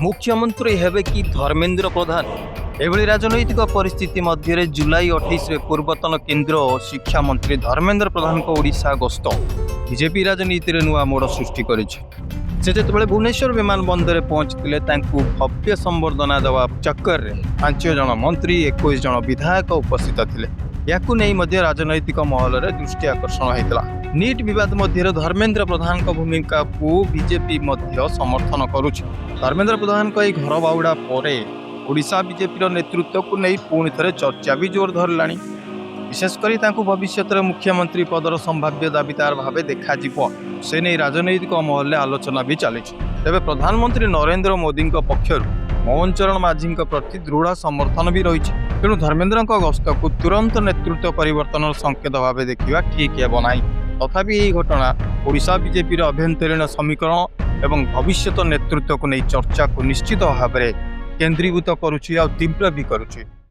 मुख्यमंत्री हेबे कि धर्मेंद्र प्रधान एभली राजनैतिक परिस्थिति मध्य जुलाई 28 पूर्वतन केन्द्र और शिक्षा मंत्री धर्मेंद्र प्रधान को ओडिशा गस्त बीजेपी राजनीति में नुआ मोड़ सृष्टि कर भुवनेश्वर विमान बंदर पहुंचते भव्य संबर्धना देवा चक्कर में 5 जन मंत्री 21 जन विधायक उपस्थित थे। या राजनैतिक महल में दृष्टि आकर्षण होता। नीट विवाद मध्य धर्मेंद्र प्रधान भूमिका को बीजेपी समर्थन करुच्च। धर्मेंद्र प्रधान को घर बाउड़ा पर ओडिशा बीजेपी नेतृत्व को नहीं पुणी थे चर्चा भी जोर धरला। विशेषकर भविष्य में मुख्यमंत्री पदर संभाव्य दाबीदार भाव देखा से नहीं राजनैतिक महल में आलोचना भी चली। तेज प्रधानमंत्री नरेंद्र मोदी पक्षर मोहन चरण माझी प्रति दृढ़ समर्थन भी रही। तेणु धर्मेंद्र गस्त को तुरंत नेतृत्व परिवर्तन संकेत भाव देखा ठीक है ना। तथापि यह घटना ओडिशा बीजेपी अभ्यंतरीण समीकरण एवं भविष्य नेतृत्व को नहीं चर्चा को निश्चित भाव में केन्द्रीभूत करुच्ची और तीव्र भी करुच्ची।